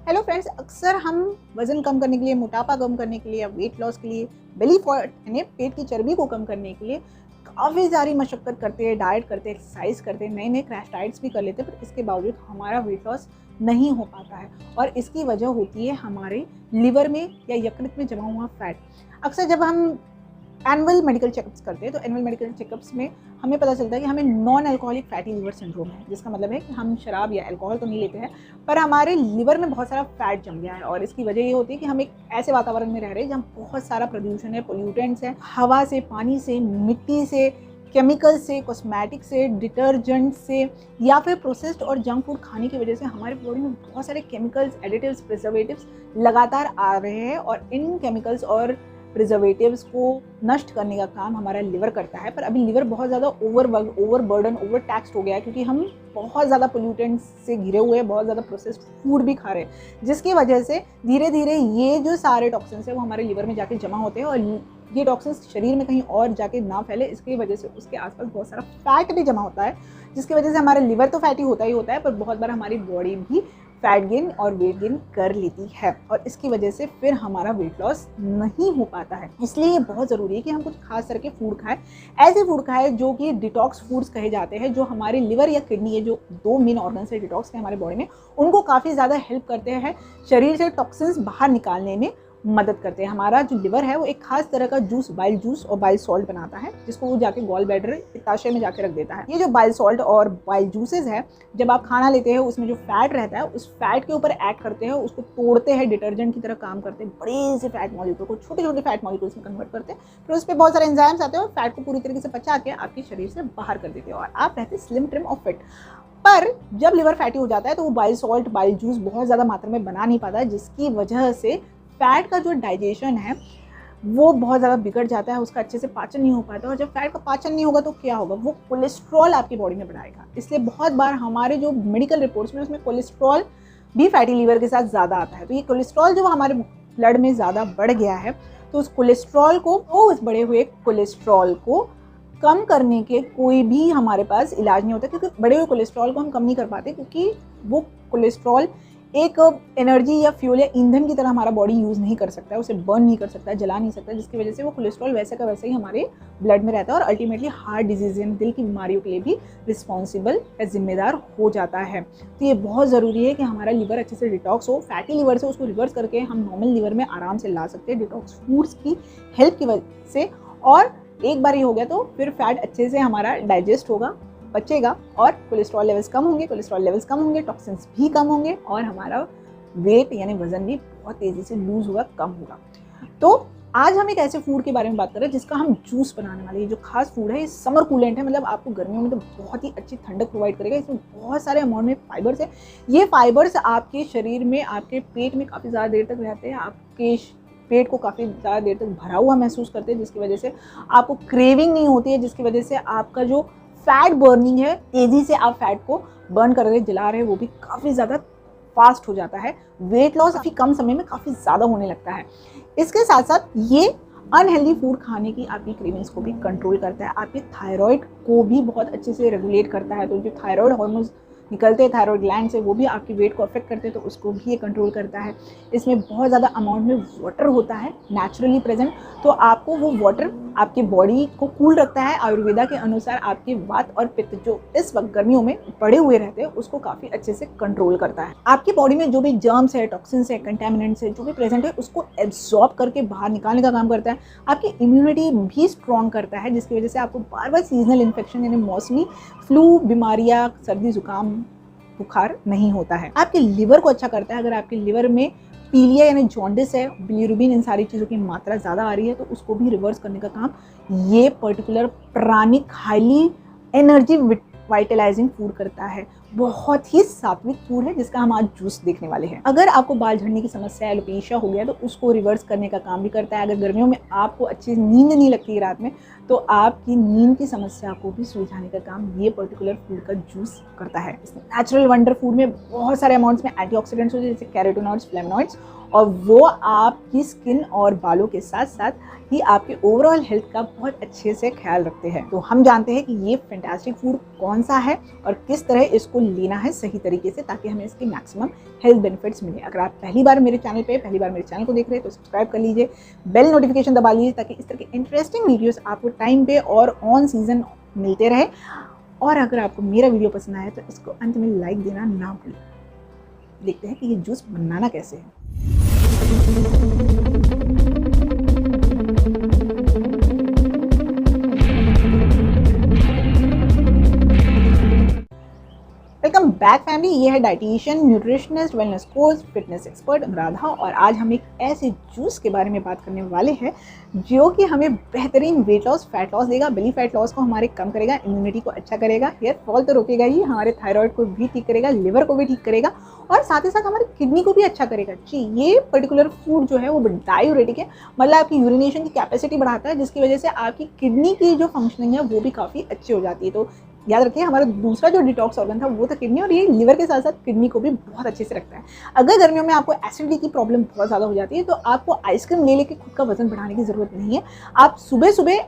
Hello friends, अक्सर हम वज़न कम करने के लिए, मोटापा कम करने के लिए या वेट लॉस के लिए, बेली फैट यानी पेट की चर्बी को कम करने के लिए काफ़ी सारी मशक्क़त करते हैं, डाइट करते हैं, एक्सरसाइज करते हैं, नए-नए क्रैश डाइट्स भी कर लेते हैं, पर इसके बावजूद हमारा वेट लॉस नहीं हो पाता है। और इसकी वजह होती है हमारे लिवर में या यकृत में जमा हुआ फैट। अक्सर जब हम एनुअल मेडिकल चेकअप्स करते हैं तो एनुअल मेडिकल चेकअप्स में हमें पता चलता है कि हमें non alcoholic fatty liver syndrome है, जिसका मतलब है कि हम शराब या अल्कोहल तो नहीं लेते हैं, पर हमारे लिवर में बहुत सारा फैट जम गया है। और इसकी वजह ये होती है कि हम एक ऐसे वातावरण में रह रहे हैं जहाँ बहुत सारा प्रदूषण है, पोल्यूटेंट्स है, हवा से, पानी से, मिट्टी से, केमिकल से, कॉस्मेटिक से, डिटर्जेंट से या फिर प्रोसेस्ड और जंक फूड खाने की वजह से हमारे बॉडी में बहुत सारे केमिकल्स, एडिटिव्स, प्रिजर्वेटिव्स लगातार आ रहे हैं। और इन केमिकल्स और प्रिजर्वेटिव्स को नष्ट करने का काम हमारा लिवर करता है। पर अभी लिवर बहुत ज़्यादा ओवरबर्डन, ओवर टैक्स्ड हो गया है, क्योंकि हम बहुत ज़्यादा पोल्यूटेंट्स से घिरे हुए हैं, बहुत ज़्यादा प्रोसेस्ड फूड भी खा रहे हैं, जिसकी वजह से धीरे धीरे ये जो सारे टॉक्सिन्स हैं वो हमारे लिवर में जाके जमा होते हैं और ये टॉक्सिन्स शरीर में कहीं और जाके ना फैले, इसकी वजह से उसके आसपास बहुत सारा फैट भी जमा होता है, जिसकी वजह से हमारा लिवर तो फैटी होता ही होता है, पर बहुत बार हमारी बॉडी भी फैट गेन और वेट गेन कर लेती है और इसकी वजह से फिर हमारा वेट लॉस नहीं हो पाता है। इसलिए ये बहुत ज़रूरी है कि हम कुछ खास तरह के फूड खाएं, ऐसे फूड खाएं जो कि डिटॉक्स फूड्स कहे जाते हैं, जो हमारे लिवर या किडनी, ये जो दो मेन ऑर्गन्स है डिटॉक्स के हमारे बॉडी में, उनको काफ़ी ज़्यादा हेल्प करते हैं, शरीर से टॉक्सिन्स बाहर निकालने में मदद करते हैं। हमारा जो लिवर है वो एक खास तरह का जूस, बाइल जूस और बाइल सॉल्ट बनाता है, जिसको वो जाके गॉल ब्लैडर, पित्ताशय में जाके रख देता है। ये जो बाइल सॉल्ट और बाइल जूसेस है, जब आप खाना लेते हैं उसमें जो फैट रहता है उस फैट के ऊपर एक्ट करते हैं, उसको तोड़ते हैं, डिटर्जेंट की तरह काम करते हैं, बड़े से फैट मॉलिक्यूल को छोटे छोटे फैट मॉलिक्यूल्स में कन्वर्ट करते हैं, फिर उस पर बहुत सारे एंजाइम्स आते हैं और फैट को पूरी तरीके से पचा के आपके शरीर से बाहर कर देते हैं और आप रहते स्लिम, ट्रिम और फिट। पर जब लिवर फैटी हो जाता है तो वो बाइल सॉल्ट, बाइल जूस बहुत ज़्यादा मात्रा में बना नहीं पाता, जिसकी वजह से फैट का जो डाइजेशन है वो बहुत ज़्यादा बिगड़ जाता है, उसका अच्छे से पाचन नहीं हो पाता। और जब फैट का पाचन नहीं होगा तो क्या होगा, वो कोलेस्ट्रॉल आपकी बॉडी में बढ़ाएगा। इसलिए बहुत बार हमारे जो मेडिकल रिपोर्ट्स में उसमें कोलेस्ट्रॉल भी फैटी लीवर के साथ ज़्यादा आता है। तो ये कोलेस्ट्रॉल जो हमारे ब्लड में ज़्यादा बढ़ गया है, तो उस कोलेस्ट्रॉल को, उस बढ़े हुए कोलेस्ट्रॉल को कम करने के कोई भी हमारे पास इलाज नहीं होता, क्योंकि बढ़े हुए कोलेस्ट्रॉल को हम कम नहीं कर पाते, क्योंकि वो कोलेस्ट्रॉल एक एनर्जी या फ्यूल या ईंधन की तरह हमारा बॉडी यूज़ नहीं कर सकता है, उसे बर्न नहीं कर सकता, जला नहीं सकता, जिसकी वजह से वो कोलेस्ट्रॉल वैसे का वैसे ही हमारे ब्लड में रहता है और अल्टीमेटली हार्ट डिजीज यानी दिल की बीमारियों के लिए भी रिस्पॉन्सिबल या जिम्मेदार हो जाता है। तो ये बहुत ज़रूरी है कि हमारा लिवर अच्छे से डिटॉक्स हो। फैटी लिवर से उसको रिवर्स करके हम नॉर्मल लिवर में आराम से ला सकते हैं डिटॉक्स फूड्स की हेल्प की वजह से। और एक बार ये हो गया तो फिर फैट अच्छे से हमारा डाइजेस्ट होगा, बचेगा और कोलेस्ट्रॉल लेवल्स कम होंगे, टॉक्सिन्स भी कम होंगे और हमारा वेट यानी वजन भी बहुत तेज़ी से लूज होगा, कम होगा। तो आज हम एक ऐसे फूड के बारे में बात कर रहे हैं जिसका हम जूस बनाने वाले हैं। जो खास फूड है ये समर कूलेंट है, मतलब आपको गर्मियों में तो बहुत ही अच्छी ठंडक प्रोवाइड करेगा। इसमें बहुत सारे अमाउंट में फाइबर्स है। ये फाइबर्स आपके शरीर में, आपके पेट में काफ़ी ज़्यादा देर तक रहते हैं, आपके पेट को काफ़ी ज़्यादा देर तक भरा हुआ महसूस करते हैं, जिसकी वजह से आपको क्रेविंग नहीं होती है, जिसकी वजह से आपका जो फैट बर्निंग है, तेज़ी से आप फैट को बर्न कर रहे, जला रहे, वो भी काफ़ी ज़्यादा फास्ट हो जाता है। वेट लॉस काफ़ी कम समय में काफ़ी ज़्यादा होने लगता है। इसके साथ साथ ये अनहेल्दी फूड खाने की आपकी क्रेविंग्स को भी कंट्रोल करता है, आपके थायराइड को भी बहुत अच्छे से रेगुलेट करता है। तो जो थायराइड हार्मोन्स निकलते हैं थायराइड ग्लैंड से, वो भी आपके वेट को अफेक्ट करते हैं, तो उसको भी ये कंट्रोल करता है। इसमें बहुत ज़्यादा अमाउंट में वाटर होता है नेचुरली प्रेजेंट, तो आपको वो वाटर आपके बॉडी को कूल रखता है। आयुर्वेदा के अनुसार आपके वात और पित्त जो इस वक्त गर्मियों में बढ़े हुए रहते हैं, उसको काफ़ी अच्छे से कंट्रोल करता है। आपकी बॉडी में जो भी जर्म्स है, टॉक्सिन्स है, कंटेमिनेंट्स है, जो भी प्रेजेंट है, उसको एब्जॉर्ब करके बाहर निकालने का काम करता है। आपकी इम्यूनिटी भी स्ट्रॉन्ग करता है, जिसकी वजह से आपको बार बार सीजनल इन्फेक्शन यानी मौसमी फ्लू बीमारियाँ, सर्दी जुकाम, बुखार नहीं होता है। आपके लिवर को अच्छा करता है। अगर आपके लिवर में पीलिया यानी जॉन्डिस है, बिलिरुबिन, इन सारी चीज़ों की मात्रा ज़्यादा आ रही है, तो उसको भी रिवर्स करने का काम ये particular pranic highly energy vitalising food करता है। बहुत ही सात्विक फूड है जिसका हम आज जूस देखने वाले हैं। अगर आपको बाल झड़ने की समस्या, एलोपेशिया हो गया, तो उसको रिवर्स करने का काम भी करता है। अगर गर्मियों में आपको अच्छी नींद नहीं लगती है रात में, तो आपकी नींद की समस्या को भी सुलझाने का काम ये पर्टिकुलर फूड का जूस करता है। नेचुरल वंडर फूड में बहुत सारे अमाउंट्स में एंटीऑक्सीडेंट्स होते हैं, जैसे कैरोटीनॉइड्स, फ्लेवोनॉइड्स, और वो आपकी स्किन और बालों के साथ साथ ही आपके ओवरऑल हेल्थ का बहुत अच्छे से ख्याल रखते हैं। तो हम जानते हैं कि ये फैंटास्टिक फूड कौन सा है और किस तरह इसको लेना है सही तरीके से, ताकि हमें इसके मैक्सिमम हेल्थ बेनिफिट्स मिले। अगर आप पहली बार मेरे चैनल को देख रहे हैं तो सब्सक्राइब कर लीजिए, बेल नोटिफिकेशन दबा लीजिए, ताकि इस तरह के इंटरेस्टिंग वीडियोस आपको टाइम पे और ऑन सीजन मिलते रहे। और अगर आपको मेरा वीडियो पसंद आया तो इसको अंत में लाइक देना ना भूलें। देखते हैं कि ये जूस बनाना कैसे है। वेलकम बैक फैमिली, ये है dietitian, nutritionist, wellness coach, fitness expert Anuradha, और आज हम एक ऐसे जूस के बारे में बात करने वाले हैं जो कि हमें बेहतरीन वेट लॉस, फैट लॉस देगा। बेली फैट लॉस को हमारे कम करेगा, इम्यूनिटी को अच्छा करेगा, हेयर फॉल तो रोकेगा ही, हमारे थायराइड को भी ठीक करेगा, लिवर को भी ठीक करेगा, और साथ ही साथ हमारी किडनी को भी अच्छा करेगा। जी, ये पर्टिकुलर फूड जो है वो डायूरेटिक है, मतलब आपकी यूरिनेशन की कैपेसिटी बढ़ाता है, जिसकी वजह से आपकी किडनी की जो फंक्शनिंग है वो भी काफ़ी अच्छी हो जाती है। तो याद रखिए, हमारा दूसरा जो डिटॉक्स ऑर्गन था वो था किडनी, और ये लिवर के साथ साथ किडनी को भी बहुत अच्छे से रखता है। अगर गर्मियों में आपको एसिडिटी की प्रॉब्लम बहुत ज़्यादा हो जाती है तो आपको आइसक्रीम ले लेके खुद का वजन बढ़ाने की ज़रूरत नहीं है। आप सुबह सुबह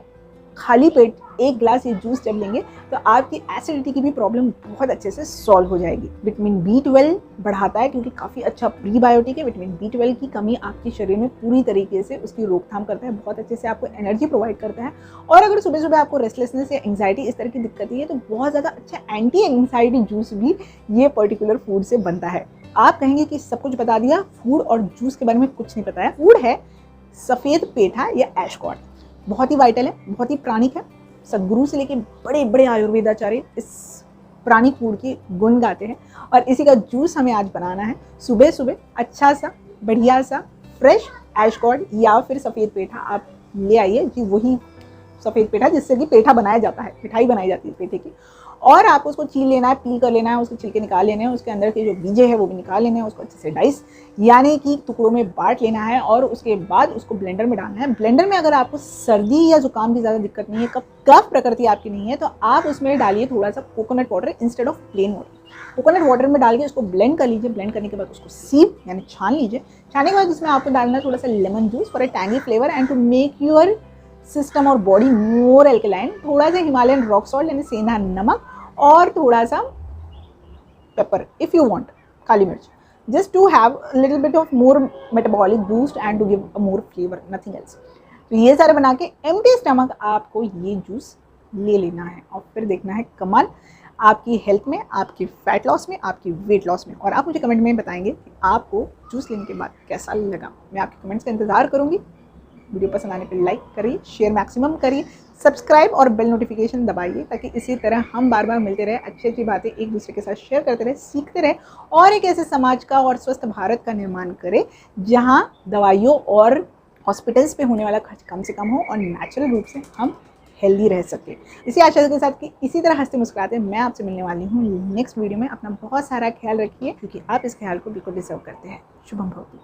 खाली पेट एक ग्लास ये जूस जब लेंगे तो आपकी एसिडिटी की भी प्रॉब्लम बहुत अच्छे से सॉल्व हो जाएगी। विटामिन B12 बढ़ाता है, क्योंकि काफ़ी अच्छा प्रीबायोटिक है। विटामिन B12 की कमी आपके शरीर में पूरी तरीके से उसकी रोकथाम करता है, बहुत अच्छे से आपको एनर्जी प्रोवाइड करता है। और अगर सुबह सुबह आपको रेस्टलेसनेस या एंग्जाइटी इस तरह की दिक्कत है तो बहुत ज़्यादा अच्छा एंटी एंग्जाइटी जूस भी ये पर्टिकुलर फूड से बनता है। आप कहेंगे कि सब कुछ बता दिया, फूड और जूस के बारे में कुछ नहीं पता है। फूड है सफ़ेद पेठा या एशकॉट, बहुत ही वाइटल है, बहुत ही प्राणिक है। सदगुरु से लेके बड़े बड़े आयुर्वेदाचार्य इस प्राणिक फूड के गुण गाते हैं, और इसी का जूस हमें आज बनाना है। सुबह सुबह अच्छा सा बढ़िया सा फ्रेश एशकॉट या फिर सफ़ेद पेठा आप ले आइए जी, वही सफ़ेद पेठा जिससे कि पेठा बनाया जाता है, मिठाई बनाई जाती है पेठे की। और आपको उसको छील लेना है, पील कर लेना है, उसके छिलके निकाल लेने हैं, उसके अंदर के जो बीजे हैं वो भी निकाल लेने हैं, उसको अच्छे से डाइस यानी कि टुकड़ों में बांट लेना है, और उसके बाद उसको ब्लेंडर में डालना है। ब्लेंडर में अगर आपको सर्दी या जुकाम की ज़्यादा दिक्कत नहीं है, कफ प्रकृति आपकी नहीं है, तो आप उसमें डालिए थोड़ा सा coconut water instead of plain water. Coconut water में डाल के उसको ब्लेंड कर लीजिए। ब्लेंड करने के बाद उसको सीप यानी छान लीजिए। छानने के बाद उसमें आपको डालना है थोड़ा सा lemon juice for a tangy flavour and to make your system और बॉडी मोर एल्कलाइन। थोड़ा सा हिमालयन रॉक सॉल्ट यानी सेंधा नमक, और थोड़ा सा पेपर इफ यू वांट, काली मिर्च, just to have little bit of more metabolic boost and to give a more flavour, nothing else. तो ये सारे बना के एम्प्टी स्टमक आपको ये जूस ले लेना है, और फिर देखना है कमाल आपकी हेल्थ में, आपकी फैट लॉस में, आपकी वेट लॉस में। और आप मुझे कमेंट में बताएंगे कि आपको जूस लेने के बाद कैसा लगा। मैं आपके कमेंट्स का इंतजार करूँगी। वीडियो पसंद आने पर लाइक करिए, शेयर मैक्सिमम करिए, सब्सक्राइब और बेल नोटिफिकेशन दबाइए, ताकि इसी तरह हम बार बार मिलते रहे, अच्छी अच्छी बातें एक दूसरे के साथ शेयर करते रहे, सीखते रहे, और एक ऐसे समाज का और स्वस्थ भारत का निर्माण करें जहां दवाइयों और हॉस्पिटल्स पे होने वाला खर्च कम से कम हो और नेचुरल रूप से हम हेल्दी रह सके। इसी आशा के साथ कि इसी तरह हंसते मुस्कुराते मैं आपसे मिलने वाली हूँ नेक्स्ट वीडियो में। अपना बहुत सारा ख्याल रखिए, क्योंकि आप इस ख्याल को बिल्कुल डिजर्व करते हैं। शुभम भवतु।